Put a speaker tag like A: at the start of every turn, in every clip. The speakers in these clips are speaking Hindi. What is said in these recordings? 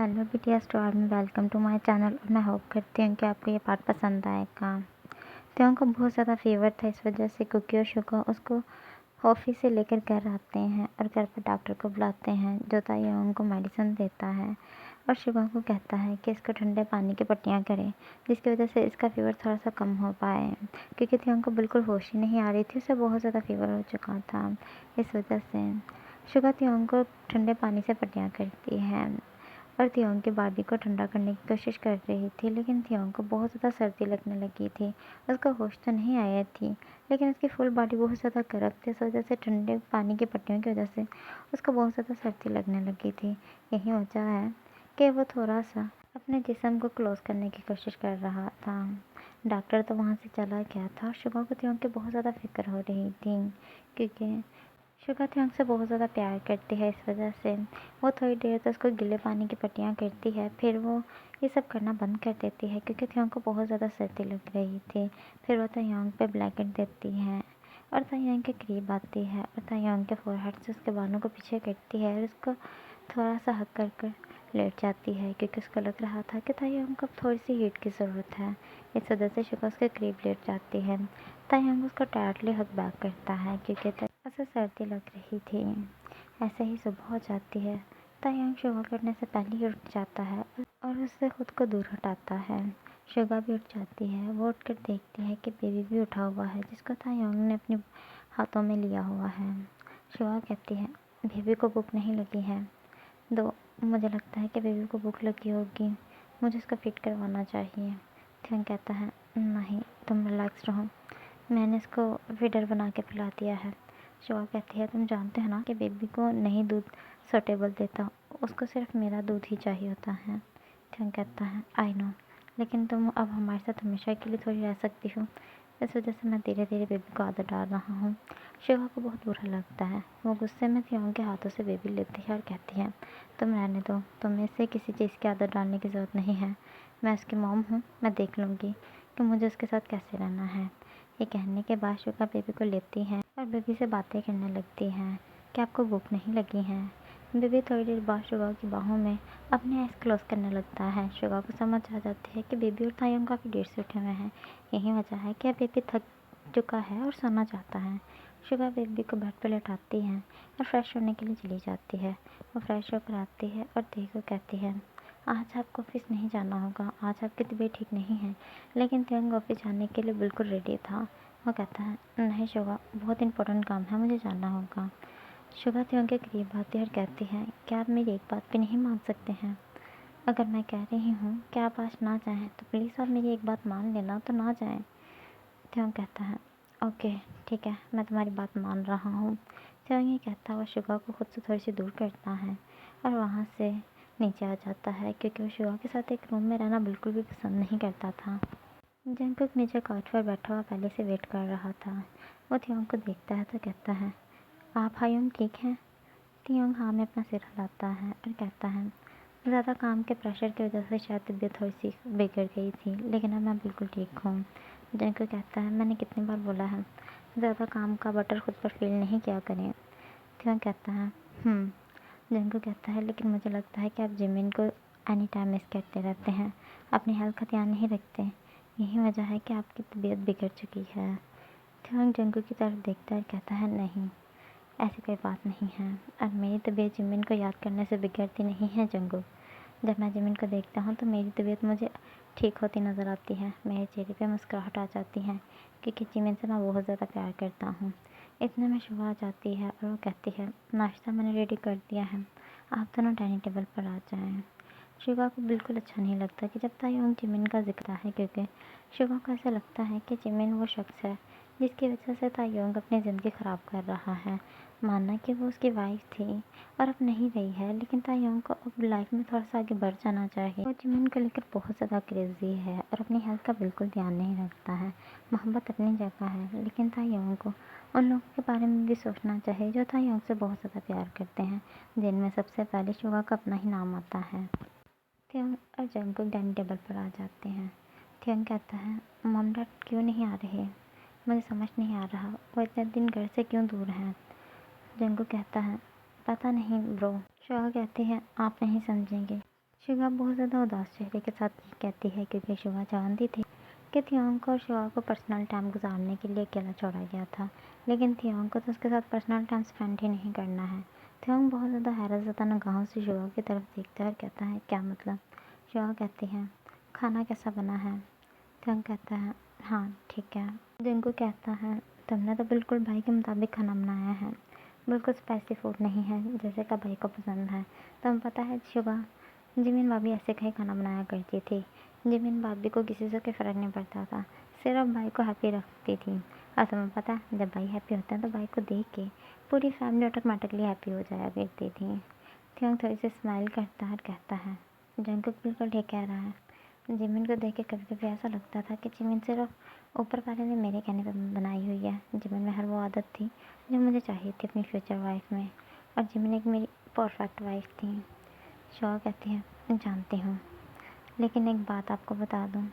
A: Hello BTS to army, welcome to my channel. और मैं होप करती हूँ कि आपको ये पार्ट पसंद आएगा। त्यों को बहुत ज़्यादा फीवर था, इस वजह से कुकी और शुगा उसको ऑफिस से लेकर घर आते हैं और घर पर डॉक्टर को बुलाते हैं, जो तायोंग को मेडिसिन देता है और शुगा को कहता है कि इसको ठंडे पानी की पट्टियाँ करें, जिसकी वजह से इसका फीवर थोड़ा सा कम हो पाए, क्योंकि त्योंग को बिल्कुल होश ही नहीं आ रही थी, उसे बहुत ज़्यादा फीवर हो चुका था। इस वजह से शुगा त्योंग को ठंडे पानी से पट्टियाँ करती है और त्योंग की बॉडी को ठंडा करने की कोशिश कर रही थी, लेकिन त्योंग को बहुत ज़्यादा सर्दी लगने लगी थी। उसका होश तो नहीं आया थी, लेकिन उसकी फुल बॉडी बहुत ज़्यादा गर्म थी, इस वजह से ठंडे पानी की पट्टियों की वजह से उसको बहुत ज़्यादा सर्दी लगने लगी थी। यही वजह है कि वो थोड़ा सा अपने जिस्म को क्लोज करने की कोशिश कर रहा था। डॉक्टर तो वहाँ से चला गया था। शुगा को त्योंग की बहुत ज़्यादा फिक्र हो रही थी, क्योंकि शुगा त्योंग से बहुत ज़्यादा प्यार करती है। इस वजह से वो थोड़ी देर तो उसको गीले पानी की पट्टियाँ करती है, फिर वो ये सब करना बंद कर देती है, क्योंकि त्योंग को बहुत ज़्यादा सर्दी लग रही थी। फिर वो तायोंग पे ब्लैंकेट देती है और तायोंग के करीब आती है और तायोंग के फोरहेड से उसके बालों को पीछे करती है और उसको थोड़ा सा हक कर लेट जाती है, क्योंकि उसको लग रहा था कि तायोंग को थोड़ी सी हीट की ज़रूरत है। इस वजह से शुगा उसके करीब लेट जाती है। तायोंग उसको टायर्डली हक बैक करता है, क्योंकि उसे सर्दी लग रही थी। ऐसे ही सुबह हो जाती है। तायोंग शुगा करने से पहले ही उठ जाता है और उससे खुद को दूर हटाता है। शुगा भी उठ जाती है। वो उठकर देखती है कि बेबी भी उठा हुआ है, जिसको तायोंग ने अपने हाथों में लिया हुआ है। शुगा कहती है, बेबी को भूख नहीं लगी है? दो, मुझे लगता है कि बेबी को भूख लगी होगी, मुझे इसको फीड करवाना चाहिए। त्योंग कहता है, नहीं, तुम रिलैक्स रहो, मैंने इसको फीडर बना के पिला दिया है। शुगा कहती है, तुम जानते हो ना कि बेबी को नहीं दूध सूटेबल देता, उसको सिर्फ मेरा दूध ही चाहिए होता है। त्योंग कहता है, आई नो, लेकिन तुम अब हमारे साथ हमेशा के लिए थोड़ी रह सकती हो, इस वजह से मैं धीरे धीरे बेबी को आदत डाल रहा हूँ। शुगा को बहुत बुरा लगता है। वो गुस्से में त्योंग के हाथों से बेबी लेती है और कहती है, तुम रहने दो, तुम्हें इसे किसी चीज़ की आदत डालने की ज़रूरत नहीं है। मैं उसकी मॉम हूँ, मैं देख लूँगी कि मुझे उसके साथ कैसे रहना है। ये कहने के बाद शुगा बेबी को लेती है और बेबी से बातें करने लगती है कि आपको भूख नहीं लगी है। बेबी थोड़ी देर बाद शुगा की बाहों में अपने आइज क्लोज करने लगता है। शुगा को समझ आ जाती है कि बेबी और तायोंग काफ़ी देर से उठे हुए हैं। यही वजह है कि अब बेबी थक चुका है और सोना चाहता है। शुगा बेबी को बेड पर लेटाती है और फ्रेश होने के लिए चली जाती है। वो फ्रेश होकर आती है और देवी को कहती है, आज आपको ऑफिस नहीं जाना होगा, आज आपकी तबीयत ठीक नहीं है। लेकिन त्योंग ऑफिस जाने के लिए बिल्कुल रेडी था। वो कहता है, नहीं शुगा, बहुत इंपॉर्टेंट काम है, मुझे जाना होगा। शुगा त्योंग के करीब आती है और कहती है, क्या आप मेरी एक बात भी नहीं मान सकते हैं? अगर मैं कह रही हूँ कि आप आज ना जाएं तो प्लीज़ आप मेरी एक बात मान लेना, तो ना जाएं। त्योंग कहता है, ओके ठीक है, मैं तुम्हारी बात मान रहा हूँ। त्योंग ये कहता हुआ शुगा को खुद से थोड़ी सी दूर करता है और वहाँ से नीचे आ जाता है, क्योंकि वो शुगा के साथ एक रूम में रहना बिल्कुल भी पसंद नहीं करता था। जंगकुक नीचे काउच पर बैठा हुआ पहले से वेट कर रहा था। वो त्योंग को देखता है तो कहता है, आप हायुंग ठीक हैं? त्योंग हाँ में अपना सिर हिलाता है और कहता है, ज़्यादा काम के प्रेशर की वजह से शायद तबीयत थोड़ी सी बिगड़ गई थी, लेकिन अब मैं बिल्कुल ठीक हूँ। जंगकुक कहता है, मैंने कितनी बार बोला है, ज़्यादा काम का बटर खुद पर फील नहीं किया करें। त्योंग कहता है, जंगकुक कहता है, लेकिन मुझे लगता है कि आप जिमिन को एनी टाइम मिस करते रहते हैं, अपनी हेल्थ का ध्यान नहीं रखते, यही वजह है कि आपकी तबीयत बिगड़ चुकी है। त्योंग जंगकुक की तरफ देखता है और कहता है, नहीं, ऐसी कोई बात नहीं है, और मेरी तबीयत जिमिन को याद करने से बिगड़ती नहीं है जंगकुक। जब मैं जिमिन को देखता हूँ तो मेरी तबीयत मुझे ठीक होती नज़र आती है, मेरे चेहरे पे मुस्कुराहट आ जाती है, क्योंकि जिमिन से मैं बहुत ज़्यादा प्यार करता हूँ। इतने में शुगा आ जाती है और वो कहती है, नाश्ता मैंने रेडी कर दिया है, आप दोनों डाइनिंग टेबल पर आ जाएं। शुगा को बिल्कुल अच्छा नहीं लगता कि जब तायोंग जिमिन का जिक्र है, क्योंकि शुगा को ऐसा लगता है कि जिमिन वो शख्स है जिसकी वजह से तायोंग अपनी ज़िंदगी ख़राब कर रहा है। माना कि वो उसकी वाइफ थी और अब नहीं रही है, लेकिन तायोंग को अब लाइफ में थोड़ा सा आगे बढ़ जाना चाहिए। वो जिमिन को लेकर बहुत ज़्यादा क्रेजी है और अपनी हेल्थ का बिल्कुल ध्यान नहीं रखता है। मोहब्बत अपनी जगह है, लेकिन तायोंग को उन लोगों के बारे में भी सोचना चाहिए जो तायोंग से बहुत ज़्यादा प्यार करते हैं, जिनमें सबसे पहले शुगा का अपना ही नाम आता है। त्योंग और जंगकुक डाइनिंग टेबल पर आ जाते हैं। त्योंग कहता है, मॉम डैड क्यों नहीं आ रहे? मुझे समझ नहीं आ रहा, वो इतने दिन घर से क्यों दूर हैं? जंगकुक कहता है, पता नहीं ब्रो। शुगा कहती है, आप नहीं समझेंगे, शुगा बहुत ज़्यादा उदास चेहरे के साथ ये कहती है क्योंकि शुगा जानती थी कि थियोंग और शुगा को पर्सनल टाइम गुजारने के लिए अकेला छोड़ा गया था, लेकिन थियोंग को तो उसके साथ पर्सनल टाइम स्पेंड ही नहीं करना है। थियोंग बहुत ज़्यादा हैरतज़दा निगाहों से शुगा की तरफ देखता है और कहता है, क्या मतलब? शुगा कहती है, खाना कैसा बना है? थियोंग कहता है, हाँ ठीक है। जिनको कहता है, तुमने तो बिल्कुल भाई के मुताबिक खाना बनाया है, बिल्कुल स्पाइसी फूड नहीं है जैसे का भाई को पसंद है। तुम्हें पता है शुगा, जिमिन भाभी ऐसे का ही खाना बनाया करती थी। जिमिन भाभी को किसी से कोई फ़र्क नहीं पड़ता था, सिर्फ भाई को हैप्पी रखती थी। और तुम्हें पता है जब भाई हैप्पी होता है तो भाई को देख के पूरी फैमिली ऑटोमेटिकली हैप्पी हो जाया करती थी। थियोंग थोड़ी सी स्माइल करता है और कहता है, जंकुक बिल्कुल ठीक कह रहा है। जिमिन को देख के कभी कभी ऐसा लगता था कि जिमिन सिर्फ ऊपर वाले ने मेरे कहने पर बनाई हुई है। जिमिन में हर वो आदत थी जो मुझे चाहिए थी अपनी फ्यूचर वाइफ में, और जिमिन एक मेरी परफेक्ट वाइफ थी। शोआ कहती है, जानती हूँ, लेकिन एक बात आपको बता दूँ,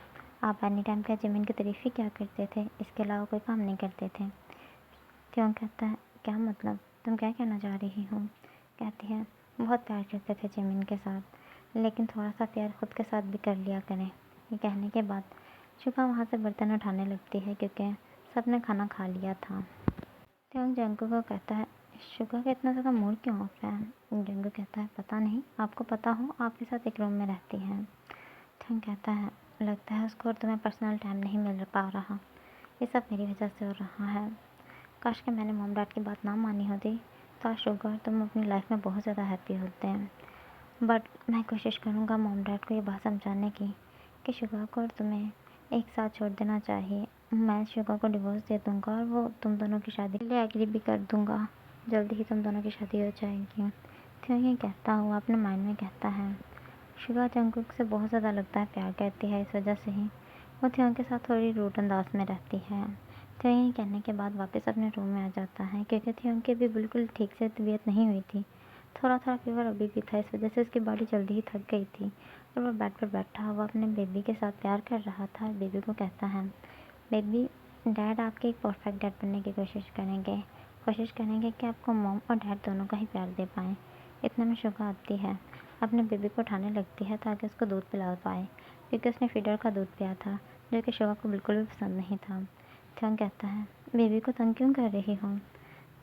A: आप एनी टाइम क्या जिमिन की तारीफ़ ही क्या करते थे, इसके अलावा कोई काम नहीं करते थे। क्यों? कहता है, क्या मतलब? तुम क्या कहना चाह रही हो? कहती है, बहुत प्यार करते थे जिमिन के साथ, लेकिन थोड़ा सा प्यार खुद के साथ भी कर लिया करें। ये कहने के बाद शुभा वहाँ से बर्तन उठाने लगती है क्योंकि सबने खाना खा लिया था। त्योंग जंगू को कहता है, शुगा का इतना ज़्यादा मूड क्यों ऑफ है? जंगू कहता है, पता नहीं, आपको पता हो आपके साथ एक रूम में रहती है। त्योंग कहता है, लगता है उसको और तुम्हें पर्सनल टाइम नहीं मिल पा रहा, ये सब मेरी वजह से हो रहा है। काश कि मैंने मॉम डैड की बात ना मानी होती तो आज शुगा और तुम अपनी लाइफ में बहुत ज़्यादा हैप्पी होते हैं। बट मैं कोशिश करूँगा मॉम डैड को ये बात समझाने की कि शुगा को और तुम्हें एक साथ छोड़ देना चाहिए। मैं शुगा को डिवोर्स दे दूँगा और वो तुम दोनों की शादी के लिए एग्री भी कर दूँगा। जल्दी ही तुम दोनों की शादी हो जाएगी। थियो ये कहता हुआ अपने माइंड में कहता है, शुगा जंगकुक से बहुत ज़्यादा लगता है प्यार करती है, इस वजह से ही वो थियो के साथ थोड़ी रूड अंदाज में रहती है। थियो ये कहने के बाद वापस अपने रूम में आ जाता है क्योंकि थियो की भी बिल्कुल ठीक से तबीयत नहीं हुई थी। थोड़ा थोड़ा फीवर अभी भी था, इस वजह से उसकी बॉडी जल्दी ही थक गई थी और वह बेड पर बैठा हुआ अपने बेबी के साथ प्यार कर रहा था और बेबी को कहता है, बेबी, डैड आपके एक परफेक्ट डैड बनने की कोशिश करेंगे कि आपको मॉम और डैड दोनों का ही प्यार दे पाएँ। इतने में शुगा आती है, अपने बेबी को उठाने लगती है ताकि उसको दूध पिला पाए क्योंकि उसने फीडर का दूध पिया था जो कि शुगा को बिल्कुल भी पसंद नहीं था। थियोंग कहता है, बेबी को तंग क्यों कर रही हो?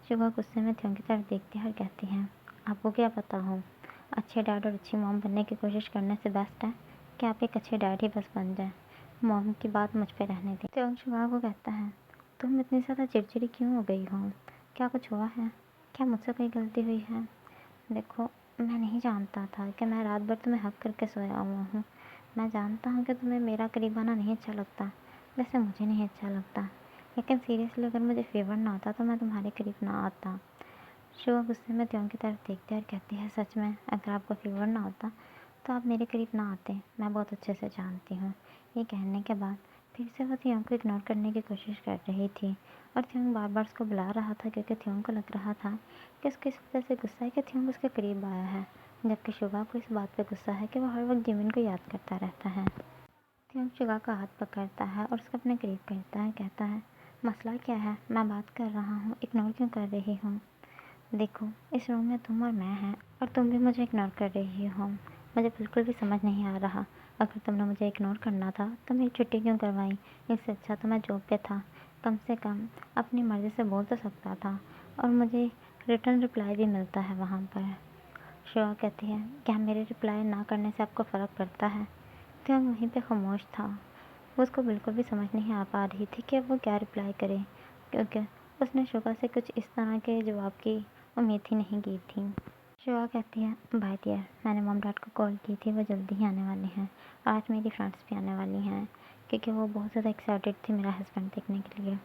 A: शुगा गुस्से में थियोंग की तरफ देखती है और कहती है, आपको क्या पता हो, अच्छे डैड और अच्छी मॉम बनने की कोशिश करने से बेस्ट है कि आप एक अच्छे डैड ही बस बन जाए। मॉम की बात मुझ पे रहने दें। त्योंग शुगा को कहता है, तुम इतनी ज़्यादा चिड़चिड़ी क्यों हो गई हो? क्या कुछ हुआ है? क्या मुझसे कोई गलती हुई है? देखो, मैं नहीं जानता था कि मैं रात भर तुम्हें हक करके सोया हुआ हूँ। मैं जानता हूँ कि तुम्हें मेरा करीब आना नहीं अच्छा लगता, वैसे मुझे नहीं अच्छा लगता, लेकिन सीरियसली अगर मुझे फेवर ना आता तो मैं तुम्हारे करीब ना आता। शुआ गुस्से में त्योंग की तरफ देखती है और कहती है, सच में अगर आपको फीवर ना होता तो आप मेरे करीब ना आते, मैं बहुत अच्छे से जानती हूँ। ये कहने के बाद फिर से वो त्योंग को इग्नोर करने की कोशिश कर रही थी और त्योंग बार बार उसको बुला रहा था क्योंकि त्योंग को लग रहा था कि उसको इस वजह से गुस्सा है कि त्योंग उसके करीब आया है, जबकि शुगा को इस बात पर गुस्सा है कि वो हर वक्त जिमिन को याद करता रहता है। त्योंग शुगा का हाथ पकड़ता है और उसको अपने करीब करता है, कहता है, मसला क्या है? मैं बात कर रहा हूँ, इग्नोर क्यों कर रही हूँ? देखो, इस रूम में तुम और मैं हैं और तुम भी मुझे इग्नोर कर रही हो। मुझे बिल्कुल भी समझ नहीं आ रहा, अगर तुमने मुझे इग्नोर करना था तो मेरी छुट्टी क्यों करवाई? इससे अच्छा तो मैं जॉब पे था, कम से कम अपनी मर्ज़ी से बोल तो सकता था और मुझे रिटर्न रिप्लाई भी मिलता है वहाँ पर। शुआ कहती है, क्या मेरे रिप्लाई ना करने से आपको फ़र्क पड़ता है? तो वहीं पे खामोश था। वो उसको बिल्कुल भी समझ नहीं आ पा रही थी कि वो क्या रिप्लाई करे, क्योंकि उसने शुगा से कुछ इस तरह के जवाब की उम्मीद ही नहीं की थी। शुआ कहती है, बाय डियर, मैंने मॉम डैड को कॉल की थी, वो जल्दी ही आने वाले हैं। आज मेरी फ्रेंड्स भी आने वाली हैं क्योंकि वो बहुत ज़्यादा एक्साइटेड थी मेरा हस्बैंड देखने के लिए,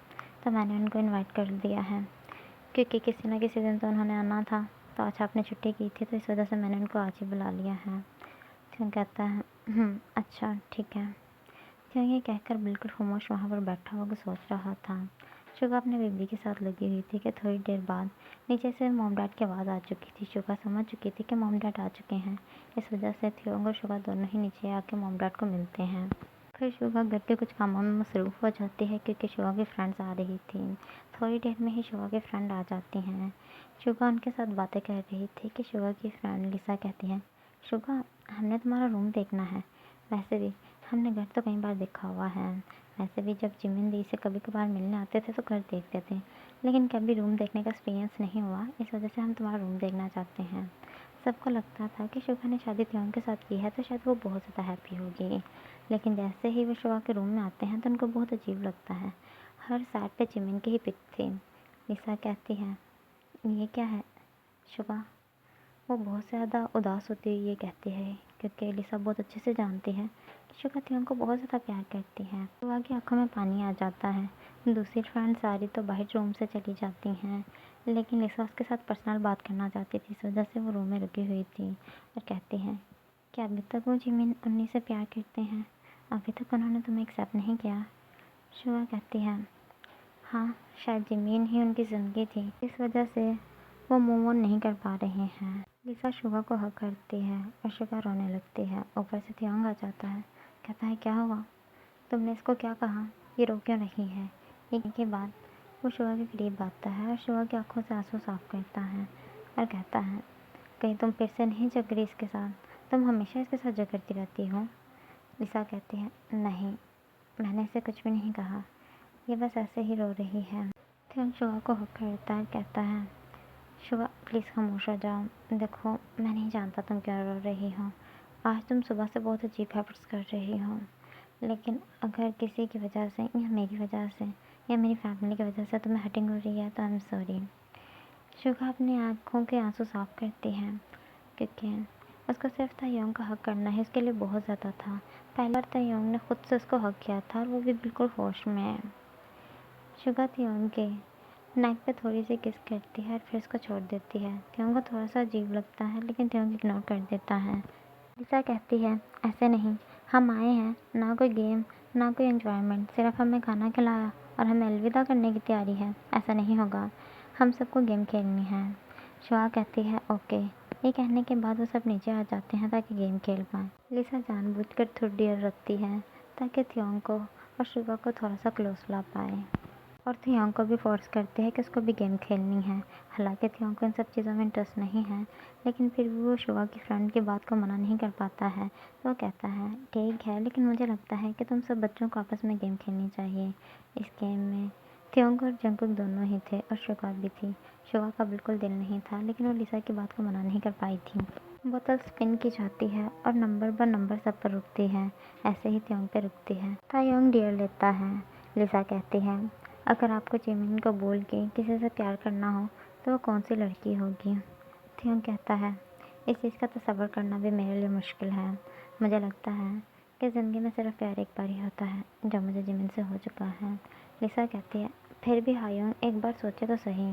A: तो मैंने उनको इनवाइट कर दिया है क्योंकि किसी न किसी दिन तो उन्होंने आना था। तो आज आपने छुट्टी की थी तो इस वजह से मैंने उनको आज ही बुला लिया है। क्यों? कहता है, अच्छा ठीक है। क्यों? ये कहकर बिल्कुल खामोश वहाँ पर बैठा हुआ कुछ सोच रहा था। शुगा अपने बेबी के साथ लगी हुई थी कि थोड़ी देर बाद नीचे से मॉम डैड की आवाज़ आ चुकी थी। शुगा समझ चुकी थी कि मॉम डैड आ चुके हैं, इस वजह से थियोंग और शुगा दोनों ही नीचे आके मॉम डैड को मिलते हैं। फिर शुगा घर के कुछ कामों में मसरूफ़ हो जाती है क्योंकि शुगा की फ्रेंड्स आ रही थी। थोड़ी देर में ही शुगा की फ्रेंड आ जाती हैं। शुगा उनके साथ बातें कर रही थी कि शुगा की फ्रेंड लिसा कहती है, शुगा, हमने तुम्हारा रूम देखना है। वैसे भी हमने घर तो कई बार देखा हुआ है। वैसे भी जब जिमिन दी से कभी कभार मिलने आते थे तो घर देखते थे, लेकिन कभी रूम देखने का एक्सपीरियंस नहीं हुआ। इस वजह से हम तुम्हारा रूम देखना चाहते हैं। सबको लगता था कि शुभा ने शादी त्योंग के साथ की है तो शायद वो बहुत ज़्यादा हैप्पी होगी, लेकिन जैसे ही वो शुभा के रूम में आते हैं तो उनको बहुत अजीब लगता है। हर साइड पे जिमिन की ही पिक थी। लिसा कहती है, ये क्या है शुभा? वो बहुत ज़्यादा उदास होती हुई ये कहती है, क्योंकि लिसा बहुत अच्छे से जानती है कि शुभा त्योंग को बहुत ज़्यादा प्यार करती है। शुभा की आंखों में पानी आ जाता है। दूसरी फ्रेंड सारी तो बाहर रूम से चली जाती हैं, लेकिन लिसा उसके साथ पर्सनल बात करना चाहती थी, इस वजह से वो रूम में रुकी हुई थी और कहती है, क्या अभी तक वो जिमिन उन्हीं से प्यार करते हैं? अभी तक उन्होंने तुम्हें एक्सेप्ट नहीं किया? शुभा कहती है, हाँ, शायद जिमिन ही उनकी ज़िंदगी थी, इस वजह से वो मूव ऑन नहीं कर पा रहे हैं। लिसा शुभा को हक करती है और शुभा रोने लगती है। ऊपर से त्योंग आ जाता है। कहता है, क्या हुआ? तुमने इसको क्या कहा? ये रो क्यों रही है? ये के बाद वो शुभा के करीब आता है और शुभा की आंखों से आंसू साफ करता है और कहता है, कहीं तुम फिर से नहीं झगड़ी इसके साथ? तुम हमेशा इसके साथ झगड़ती रहती हो। लिसा कहती है, नहीं, मैंने इसे कुछ भी नहीं कहा, ये बस ऐसे ही रो रही है। त्योंग शुभा को हक करता है, कहता है, शुभा प्लीज़ खामोश हो जाओ। देखो, मैं नहीं जानता तुम क्यों रो रही हो। आज तुम सुबह से बहुत अजीब हैबिट्स कर रही हो, लेकिन अगर किसी की वजह से या मेरी वजह से या मेरी फैमिली की वजह से तुम्हें हर्टिंग हो रही है तो आई एम सॉरी। शुभा अपनी आँखों के आंसू साफ करती है, क्योंकि उसको सिर्फ तायोंग का हक करना है, इसके लिए बहुत ज़्यादा था। पहली बार तायोंग ने खुद से उसको हक किया था और वो भी बिल्कुल होश में है। शुभा त्योंग के नेक पे थोड़ी सी किस करती है और फिर उसको छोड़ देती है। त्योंग को थोड़ा सा अजीब लगता है, लेकिन त्योंग इग्नोर कर देता है। लिसा कहती है, ऐसे नहीं, हम आए हैं, ना कोई गेम ना कोई एंजॉयमेंट, सिर्फ हमें खाना खिलाया और हमें अलविदा करने की तैयारी है। ऐसा नहीं होगा, हम सबको गेम खेलनी है। शुआ कहती है, ओके। ये कहने के बाद वो सब नीचे आ जाते हैं ताकि गेम खेल पाएँ। लिसा जानबूझकर थोड़ी देर रखती है ताकि त्योंग को और शुआ को थोड़ा सा क्लोज ला पाए, और त्योंग को भी फोर्स करते हैं कि उसको भी गेम खेलनी है। हालांकि त्योंग को इन सब चीज़ों में इंटरेस्ट नहीं है, लेकिन फिर भी वो शुआ की फ्रेंड की बात को मना नहीं कर पाता है। तो वो कहता है, ठीक है, लेकिन मुझे लगता है कि तुम सब बच्चों को आपस में गेम खेलनी चाहिए। इस गेम में त्योंग और जंगकुक दोनों ही थे और शुआ भी थी। शुआ का बिल्कुल दिल नहीं था, लेकिन वो लिसा की बात को मना नहीं कर पाई थी। बोतल स्पिन की जाती है और नंबर ब नंबर सब पर रुकती है। ऐसे ही त्योंग पे रुकती है। तायोंग डियर लेता है। लिसा कहती है, अगर आपको जिमिन को बोल के किसी से प्यार करना हो तो वो कौन सी लड़की होगी? त्योंग कहता है, इस चीज़ का तसव्वुर करना भी मेरे लिए मुश्किल है। मुझे लगता है कि ज़िंदगी में सिर्फ प्यार एक बार ही होता है, जो मुझे जिमिन से हो चुका है। लिसा कहती है, फिर भी हायोंग एक बार सोचे तो सही।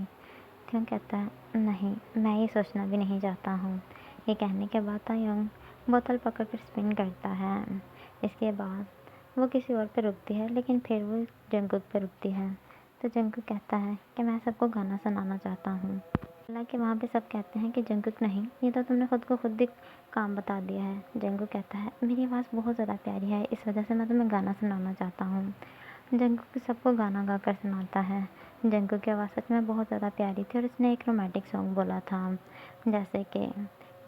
A: त्योंग कहता है, नहीं, मैं ये सोचना भी नहीं चाहता हूँ। ये कहने के बाद तायोंग बोतल पकड़कर स्पिन करता है। इसके बाद वो किसी और पे रुकती है, लेकिन फिर वो जंगकुक पे रुकती है। तो जंगकुक कहता है कि मैं सबको गाना सुनाना चाहता हूँ। हालांकि वहाँ पे सब कहते हैं कि जंगकुक नहीं, ये तो तुमने खुद को खुद ही काम बता दिया है। जंगकुक कहता है, मेरी आवाज़ बहुत ज़्यादा प्यारी है, इस वजह से मैं तुम्हें गाना सुनाना चाहता हूँ। जंगकुक सबको गाना गा कर सुनाता है। जंगकुक की आवाज़ सच में बहुत ज़्यादा प्यारी थी और उसने एक रोमांटिक सॉन्ग बोला था, जैसे कि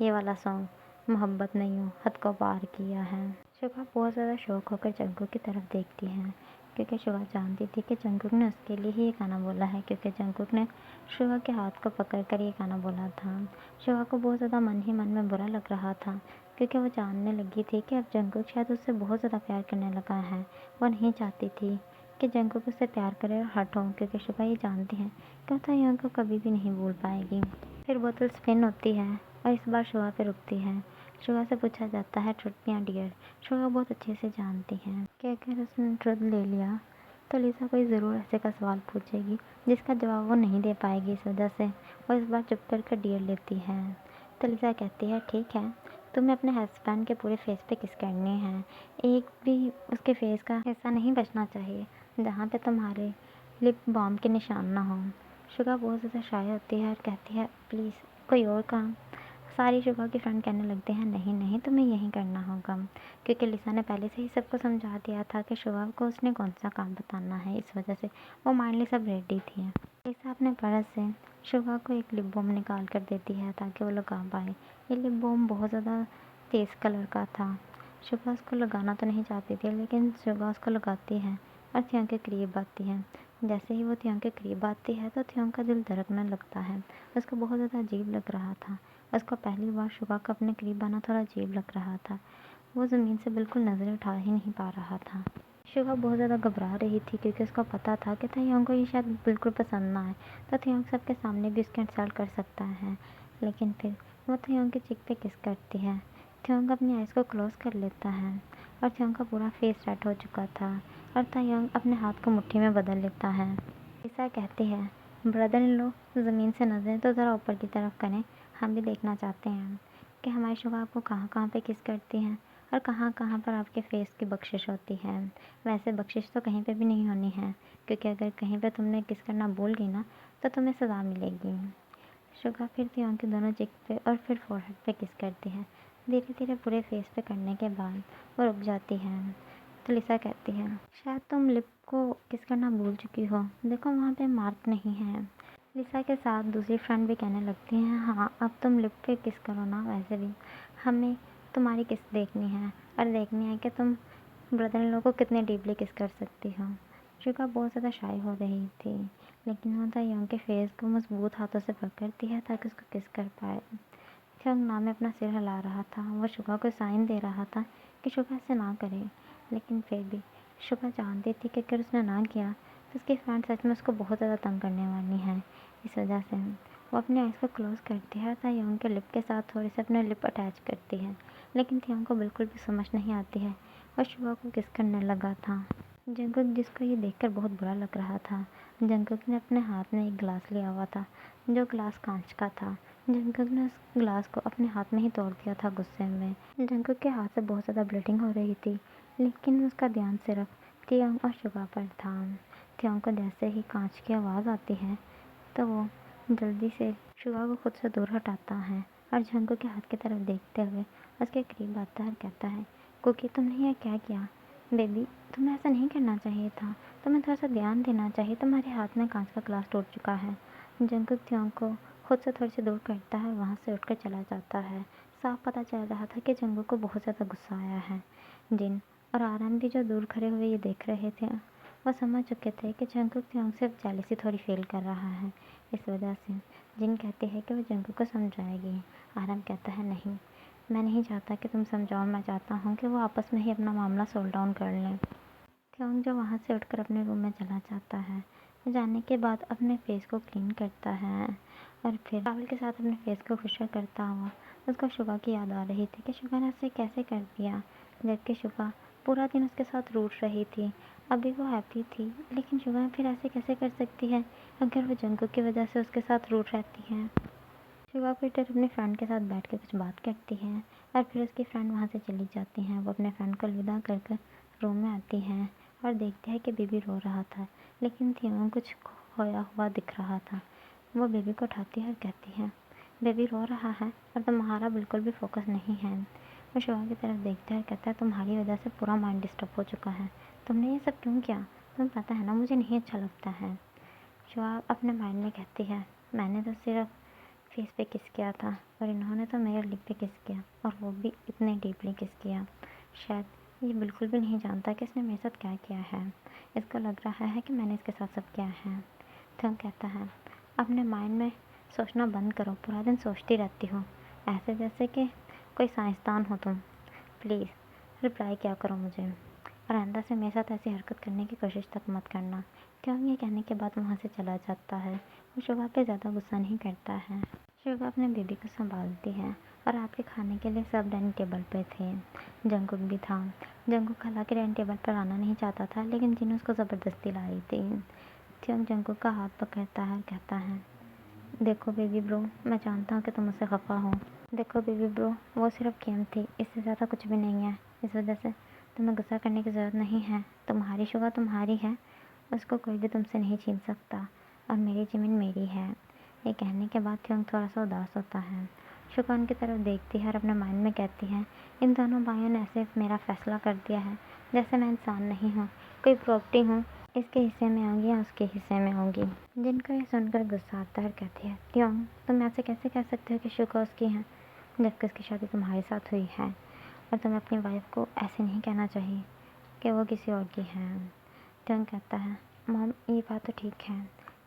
A: ये वाला सॉन्ग, मोहब्बत ने यूं हद को पार किया है। शुभा बहुत ज़्यादा शौक होकर जंगकुक की तरफ देखती है, क्योंकि शुभा जानती थी कि जंगकुक ने उसके लिए ही ये गाना बोला है, क्योंकि जंगकुक ने शुभा के हाथ को पकड़कर ये गाना बोला था। शुभा को बहुत ज़्यादा मन ही मन में बुरा लग रहा था, क्योंकि वो जानने लगी थी कि अब जंगकुक शायद उससे बहुत ज़्यादा प्यार करने लगा है। वो नहीं चाहती थी कि जंगकुक उससे प्यार करे और हर्ट हो, क्योंकि शुभा ये जानती है कि वो तायोंग को कभी भी नहीं भूल पाएगी। फिर बोतल स्पिन होती है और इस बार शुभा पे रुकती है। शुभा से पूछा जाता है, ट्रुथ या डियर? शुभा बहुत अच्छे से जानती है कि अगर उसने ट्रुथ ले लिया तो लिसा कोई ज़रूर ऐसे का सवाल पूछेगी जिसका जवाब वो नहीं दे पाएगी। इस वजह से वो इस बार चुप कर डियर लेती है। तो लिसा कहती है, ठीक है, तुम्हें अपने हस्बैंड के पूरे फेस पे किस करनी है, एक भी उसके फेस का हिस्सा नहीं बचना चाहिए जहाँ पे तुम्हारे लिप बाम के निशान ना हो। शुभा बहुत ज़्यादा शाय होती है और कहती है, प्लीज़ कोई और काम। सारी शुभा की फ्रेंड कहने लगते हैं, नहीं नहीं, तुम्हें यही करना होगा, क्योंकि लिसा ने पहले से ही सबको समझा दिया था कि शुभा को उसने कौन सा काम बताना है। इस वजह से वो माइंडली सब रेडी थी। लिसा अपने पर्स से शुभा को एक लिप बाम निकाल कर देती है ताकि वो लगा पाए। ये लिप बाम बहुत ज़्यादा तेज़ कलर का था। शुगा उसको लगाना तो नहीं चाहती थी, लेकिन शुगा उसको लगाती है और थियोंग के करीब आती है। जैसे ही वो थियोंग के करीब आती है तो थियोंग का दिल धड़कने लगता है। उसको बहुत ज़्यादा अजीब लग रहा था। उसको पहली बार शुगा का अपने करीब आना थोड़ा अजीब लग रहा था। वो ज़मीन से बिल्कुल नज़रें उठा ही नहीं पा रहा था। शुगा बहुत ज़्यादा घबरा रही थी, क्योंकि उसको पता था कि थियोंग को ये शायद बिल्कुल पसंद ना आए, तो थियोंग सबके सामने भी उसकी इंसल्ट कर सकता है। लेकिन फिर वो थियोंग की चीख पे किस करती है। थियोंग अपनी आइज़ को क्लोज कर लेता है और थियोंग का पूरा फेस रेड हो चुका था और थियोंग अपने हाथ को मुट्ठी में बदल लेता है। लिसा कहती है, ब्रदर इन लो, ज़मीन से नज़रें तो ज़रा ऊपर की तरफ करें, हम भी देखना चाहते हैं कि हमारी शुगा आपको कहाँ कहाँ पे किस करती हैं और कहाँ कहाँ पर आपके फेस की बख्शिश होती है। वैसे बख्शिश तो कहीं पे भी नहीं होनी है, क्योंकि अगर कहीं पे तुमने किस करना भूल गई ना तो तुम्हें सज़ा मिलेगी। शुगा फिर थियोंग की दोनों चिक पे और फिर फोरहेड पे किस करती है। धीरे धीरे पूरे फेस पे करने के बाद वो रुक जाती है। तो लिसा कहती है, शायद तुम लिप को किस करना भूल चुकी हो, देखो वहाँ पे मार्क नहीं है। लिसा के साथ दूसरी फ्रेंड भी कहने लगती हैं, हाँ अब तुम लिप पे किस करो ना, वैसे भी हमें तुम्हारी किस देखनी है और देखनी है कि तुम ब्रदर इन लॉ को कितने डीपली किस कर सकती हो। शुगा बहुत ज़्यादा शाय हो रही थी, लेकिन वो थियोंग के फेस को मजबूत हाथों से पकड़ती है ताकि उसको किस कर पाए। थियोंग ना में अपना सिर हिला रहा था। वो शुगा को साइन दे रहा था कि शुगा ऐसे ना करे, लेकिन फिर भी शुगा जानती थी कि अगर उसने ना किया तो उसकी फ्रेंड सच में उसको बहुत ज़्यादा तंग करने वाली है। इस वजह से वो अपने आइज़ को क्लोज करती है, थियोंग के लिप के साथ थोड़ी सी अपने लिप अटैच करती है, लेकिन थियोंग को बिल्कुल भी समझ नहीं आती है। वह शुगा को किस करने लगा था। जंगकुक जिसको ये देखकर बहुत बुरा लग रहा था। जंगकुक ने अपने हाथ में एक गिलास लिया हुआ था, जो गिलास कांच का था। जंगकुक ने उस गिलास को अपने हाथ में ही तोड़ दिया था गुस्से में। जंगकुक के हाथ से बहुत ज़्यादा ब्लीडिंग हो रही थी, लेकिन उसका ध्यान सिर्फ थियोंग और शुगा पर था। थियोंग को जैसे ही कांच की आवाज़ आती है तो वो जल्दी से शुगा को खुद से दूर हटाता है और जंगकुक के हाथ की तरफ देखते हुए उसके करीब आता है और कहता है, कुकी तुमने यह क्या किया? बेबी तुम्हें ऐसा नहीं करना चाहिए था, तुम्हें थोड़ा सा ध्यान देना चाहिए, तुम्हारे हाथ में कांच का ग्लास टूट चुका है। जंगकुक थियोंग को खुद से थोड़ी सी दूर करता है, वहाँ से उठकर चला जाता है। साफ पता चल रहा था कि जंगकुक को बहुत ज़्यादा गुस्सा आया है। जिन और आरएम भी जो दूर खड़े हुए ये देख रहे थे, वह समझ चुके थे कि जंगकुक थियोंग से जेलसी थोड़ी फील कर रहा है। इस वजह से जिन कहती है कि वह जंगकुक को समझाएगी। आरएम कहता है, नहीं, मैं नहीं चाहता कि तुम समझाओ, मैं चाहता हूँ कि वो आपस में ही अपना मामला सॉल्व डाउन कर लें। थियोंग जो वहाँ से उठकर अपने रूम में चला जाता है। जाने के बाद अपने फेस को क्लीन करता है और फिर टॉवल के साथ अपने फेस को खुशक करता हुआ उसको शुगा की याद आ रही थी कि शुगा ने उसे कैसे कर दिया, जबकि शुगा पूरा दिन उसके साथ रूठ रही थी। अभी वो हैप्पी थी, लेकिन शुगा फिर ऐसे कैसे कर सकती है अगर वो जंगकुक की वजह से उसके साथ रूठ रहती है। शुगा पीटर अपने फ्रेंड के साथ बैठ के कुछ बात करती है और फिर उसकी फ्रेंड वहाँ से चली जाती हैं। वो अपने फ्रेंड को अलविदा कर कर रूम में आती हैं और देखती है कि बेबी रो रहा था, लेकिन थियोंग कुछ खोया हुआ दिख रहा था। वो बेबी को उठाती है और कहती है, बेबी रो रहा है और तुम्हारा बिल्कुल भी फोकस नहीं है। वो शुगा की तरफ देखता है और कहता है, तुम्हारी वजह से पूरा माइंड डिस्टर्ब हो चुका है, तुमने ये सब क्यों किया? तुम्हें पता है ना मुझे नहीं अच्छा लगता है। शुगा अपने माइंड में कहती है, मैंने तो सिर्फ फेस पे किस किया था और इन्होंने तो मेरे लिप पे किस किया, और वो भी इतने डीपली किस किया। शायद ये बिल्कुल भी नहीं जानता कि इसने मेरे साथ क्या किया है। इसको लग रहा है कि मैंने इसके साथ सब किया है। तो कहता है, अपने माइंड में सोचना बंद करो, पूरा दिन सोचती रहती हो, ऐसे जैसे कि कोई साइंसदान हो तुम। प्लीज़ रिप्लाई क्या करो मुझे, और आइंदा से मेरे साथ ऐसी हरकत करने की कोशिश तक मत करना। क्यों ये कहने के बाद वहाँ से चला जाता है। वो शुगा पे ज़्यादा गुस्सा नहीं करता है। शुगा अपने बेबी को संभालती है और रात के खाने के लिए सब डाइनिंग टेबल पे थे। जंगकुक भी था। जंगकुक हालांकि डाइनिंग टेबल पर आना नहीं चाहता था, लेकिन जिन उसको ज़बरदस्ती लाई थी। थियोंग जंगकुक का हाथ पकड़ता है और कहता है, देखो बेबी ब्रो, मैं जानता हूँ कि तुम मुझसे खफा हो। देखो बेबी ब्रो, वो सिर्फ गेम थी, इससे ज़्यादा कुछ भी नहीं है। इस वजह से तुम्हें गुस्सा करने की ज़रूरत नहीं है। तुम्हारी शुगा तुम्हारी है, उसको कोई भी तुमसे नहीं छीन सकता, और मेरी ज़मीन मेरी है। ये कहने के बाद थियोंग थोड़ा सा उदास होता है। शुगा उनकी तरफ देखती है और अपने माइंड में कहती है, इन दोनों भाइयों ने ऐसे मेरा फैसला कर दिया है जैसे मैं इंसान नहीं हूँ, कोई प्रॉपर्टी हूँ, इसके हिस्से में आऊँगी या उसके हिस्से में आऊँगी। जिनको ये सुनकर गुस्सा आता है और कहती है, थियोंग तुम ऐसे कैसे कह सकते हो कि शुगा उसकी है? जबकि उसकी शादी तुम्हारे साथ हुई है और तुम्हें अपनी वाइफ को ऐसे नहीं कहना चाहिए कि वो किसी और की है। त्योंग कहता है, मॉम ये बात तो ठीक है,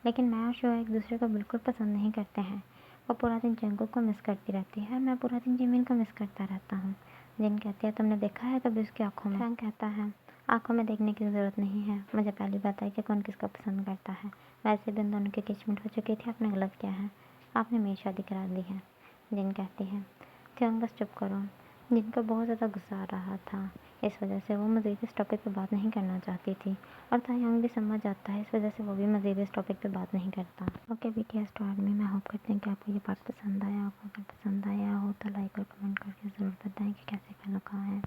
A: लेकिन मैं और शो एक दूसरे को बिल्कुल पसंद नहीं करते हैं। वो पूरा दिन जंगकुक को मिस करती रहती है और मैं पूरा दिन जिमिन को मिस करता रहता हूँ। जिन कहती है, तुमने देखा है कभी उसकी आंखों में? त्योंग कहता है, आंखों में देखने की ज़रूरत नहीं है, मुझे पहले बताया कि कौन किसको पसंद करता है। वैसे भी उन दोनों की एंगेजमेंट हो चुकी थी, आपने गलत किया है, आपने मेरी शादी करा दी है। जिन कहती है, त्योंग बस चुप करो। जिनको बहुत ज़्यादा गुस्सा आ रहा था, इस वजह से वो मज़ीद इस टॉपिक पे बात नहीं करना चाहती थी और तायंग भी समझ जाता है, इस वजह से वो भी मज़ीद इस टॉपिक पे बात नहीं करता। ओके बीटीएस तो आर्मी, मैं होप करती हूँ कि आपको ये पार्ट पसंद आया होगा। अगर पसंद आया हो तो लाइक और कमेंट करके ज़रूर बताएं कि कैसे खाना खाया है।